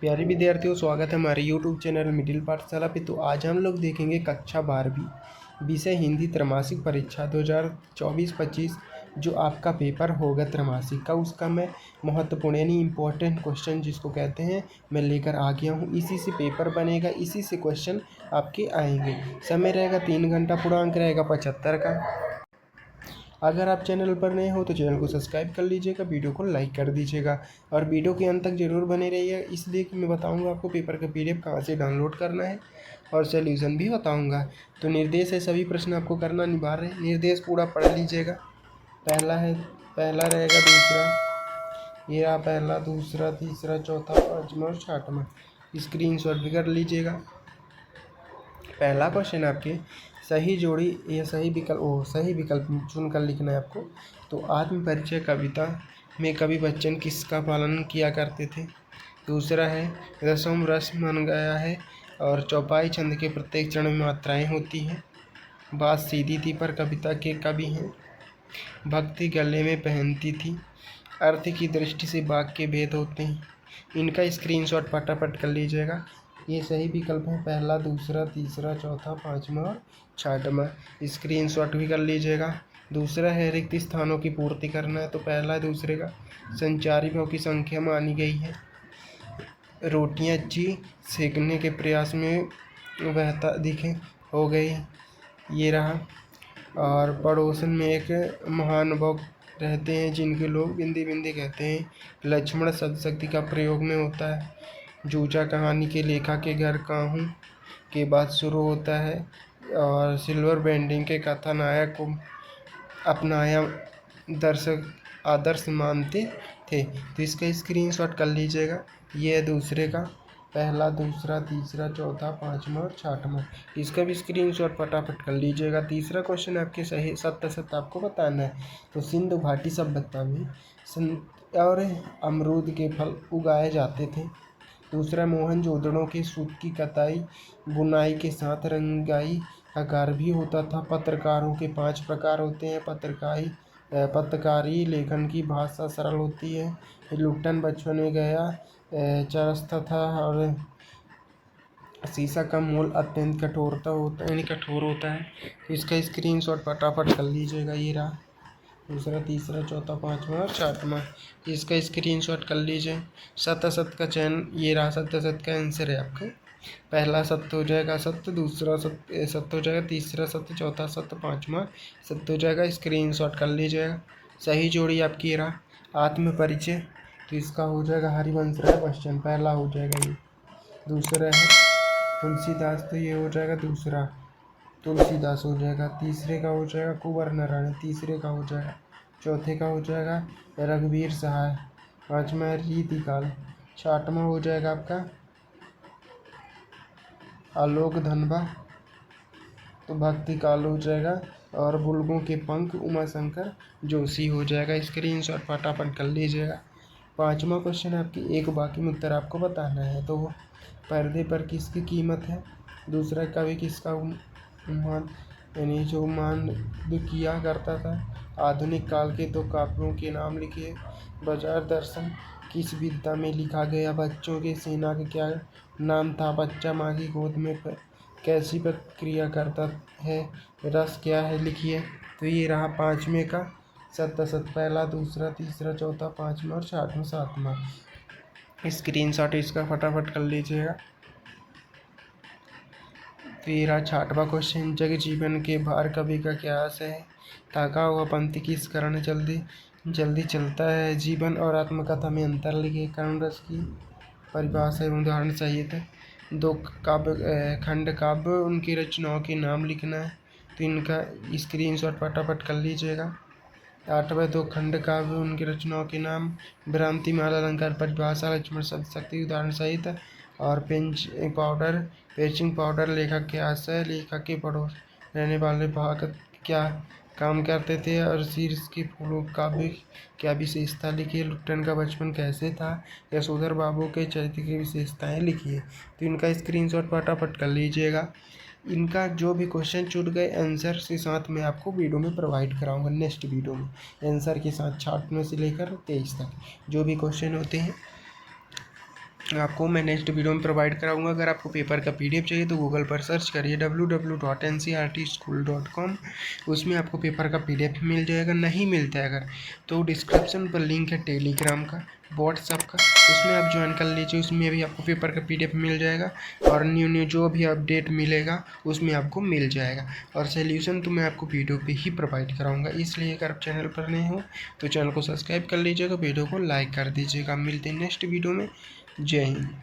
प्यारे विद्यार्थियों, स्वागत है हमारे YouTube चैनल मिडिल पाठशाला पे। तो आज हम लोग देखेंगे कक्षा 12वीं विषय हिंदी त्रैमासिक परीक्षा 2024-25 जो आपका पेपर होगा त्रैमासिक का, उसका मैं महत्वपूर्ण यानी इम्पोर्टेंट क्वेश्चन जिसको कहते हैं मैं लेकर आ गया हूँ। इसी से पेपर बनेगा, इसी से क्वेश्चन आपके आएंगे। समय रहेगा 3 घंटा, पूर्णांक रहेगा 75 का। अगर आप चैनल पर नए हो तो चैनल को सब्सक्राइब कर लीजिएगा, वीडियो को लाइक कर दीजिएगा और वीडियो के अंत तक जरूर बने रहिए, इसलिए कि मैं बताऊंगा आपको पेपर का PDF कहाँ से डाउनलोड करना है और सोल्यूशन भी बताऊंगा। तो निर्देश है, सभी प्रश्न आपको करना अनिवार्य है। निर्देश पूरा पढ़ लीजिएगा। पहला रहेगा दूसरा, ये रहा पहला, दूसरा, तीसरा, चौथा, पाँचवा और छठवां। स्क्रीनशॉट भी कर लीजिएगा। पहला क्वेश्चन आपके सही जोड़ी या सही विकल्प चुनकर लिखना है आपको। तो आत्म परिचय कविता में कवि बच्चन किसका पालन किया करते थे? दूसरा है रसम रस मन गया है और चौपाई छंद के प्रत्येक चरण में मात्राएं होती हैं। बात सीधी थी पर कविता के कवि हैं। भक्ति गले में पहनती थी। अर्थ की दृष्टि से वाक्य भेद होते हैं। इनका स्क्रीनशॉट फटाफट कर लीजिएगा। ये सही विकल्प है, पहला, दूसरा, तीसरा, चौथा, पाँचवा और छठवां। स्क्रीनशॉट भी कर लीजिएगा। दूसरा है रिक्त स्थानों की पूर्ति करना है। तो पहला दूसरे का संचारी भाव की संख्या मानी गई है। रोटियां अच्छी सेकने के प्रयास में बहता दिखे हो गई, ये रहा। और पड़ोसन में एक महानुभाव रहते हैं जिनके लोग बिंदी बिंदी कहते हैं। लक्ष्मण सदशक्ति का प्रयोग में होता है। जूझा कहानी के लेखा के घर काहूँ के बाद शुरू होता है। और सिल्वर बैंडिंग के कथानायक को अपनाया दर्शक आदर्श मानते थे। तो इसका स्क्रीनशॉट कर लीजिएगा। ये है दूसरे का, पहला, दूसरा, तीसरा, चौथा, पाँचवा और छठवां। इसका भी स्क्रीनशॉट फटाफट कर लीजिएगा। तीसरा क्वेश्चन आपके सही सत्य आपको बताना है। तो सिंधु घाटी सभ्यता में और अमरूद के फल उगाए जाते थे। दूसरा, मोहनजोदड़ो के सूत की कताई बुनाई के साथ रंगाई का कार्य भी होता था। पत्रकारों के 5 प्रकार होते हैं। पत्रकारी लेखन की भाषा सरल होती है। लुट्टन बचपन में गया चरस्ता था और शीशा का मूल अत्यंत कठोर होता है। तो इसका स्क्रीनशॉट फटाफट कर लीजिएगा। ये रहा दूसरा, तीसरा, चौथा, पाँचवा और छठवां। इसका स्क्रीनशॉट कर लीजिए। सत्य का चयन, ये रहा सत्य का आंसर है आपका। पहला सत्य हो जाएगा सत्य, दूसरा सत्य हो जाएगा, तीसरा सत्य, चौथा सत्य, पाँचवा सत्य हो जाएगा। स्क्रीनशॉट कर लीजिएगा। सही जोड़ी आपकी रहा आत्म परिचय, तो इसका हो जाएगा हरिवंश राय बच्चन, पहला हो जाएगा ये। दूसरा है तुलसीदास, तो ये हो जाएगा दूसरा, तुलसीदास हो जाएगा। तीसरे का हो जाएगा कुंवर नारायण, तीसरे का हो जाएगा। चौथे का हो जाएगा रघुवीर सहाय, पाँचवा है रीतिकाल, छठवां हो जाएगा आपका आलोक धनबा, तो भक्ति काल हो जाएगा। और बुलबुलों के पंख उमाशंकर जोशी हो जाएगा। स्क्रीनशॉट फटाफट कर लीजिएगा। पाँचवा क्वेश्चन आपकी एक वाक्य में उत्तर आपको बताना है। तो पर्दे पर किसकी कीमत है? दूसरा, कवि किसका मान यानी जो मान किया करता था? आधुनिक काल के 2 काव्यों के नाम लिखिए। बाजार दर्शन किस विधा में लिखा गया? बच्चों के सेना का क्या नाम था? बच्चा माँ की गोद में कैसी प्रक्रिया करता है? रस क्या है? लिखिए। तो ये रहा पाँचवें का सत्य, पहला, दूसरा, तीसरा, चौथा, पाँचवा और छठवां, सातवां। स्क्रीनशॉट इसका फटाफट कर लीजिएगा। तेरा छठवां क्वेश्चन, जग जीवन के भार कवि का क्या आशय है? ताका हुआ पंक्ति किस कारण जल्दी चलता है? जीवन और आत्मकथा में अंतर लिखे। करुण रस की परिभाषा एवं उदाहरण सहित 2 खंड काव्य उनकी रचनाओं के नाम लिखना है। तो इनका स्क्रीनशॉट फटाफट कर लीजिएगा। 8वां 2 खंड काव्य उनकी रचनाओं के नाम, भ्रांति माला अलंकार परिभाषा, लक्ष्मण शक्ति उदाहरण सहित। और पेचिंग पाउडर लेखक के आशय, लेखक के पड़ोस रहने वाले भाग क्या काम करते थे? और शीर्ष के फूलों काव्य क्या विशेषता लिखिए। लुट्टन का बचपन कैसे था? यशोधर बाबू के चरित्र की विशेषताएं लिखिए। तो इनका स्क्रीनशॉट फटाफट कर लीजिएगा। इनका जो भी क्वेश्चन छूट गए आंसर के साथ मैं आपको वीडियो में प्रोवाइड कराऊंगा। नेक्स्ट वीडियो में आंसर के साथ 6 से लेकर 23 तक जो भी क्वेश्चन होते हैं आपको मैं नेक्स्ट वीडियो में प्रोवाइड कराऊंगा। अगर आपको पेपर का पीडीएफ चाहिए तो गूगल पर सर्च करिए www.ncrtschool.com, उसमें आपको पेपर का पीडीएफ मिल जाएगा। नहीं मिलता है अगर तो डिस्क्रिप्शन पर लिंक है टेलीग्राम का, व्हाट्सएप का, उसमें आप ज्वाइन कर लीजिए। उसमें भी आपको पेपर का पीडीएफ मिल जाएगा और न्यू जो भी अपडेट मिलेगा उसमें आपको मिल जाएगा। और सोल्यूशन तो मैं आपको वीडियो पे ही प्रोवाइड कराऊंगा। इसलिए अगर आप चैनल पर नए हो तो चैनल को सब्सक्राइब कर लीजिएगा, वीडियो को लाइक कर दीजिएगा। मिलते हैं नेक्स्ट वीडियो में। जय हिंद।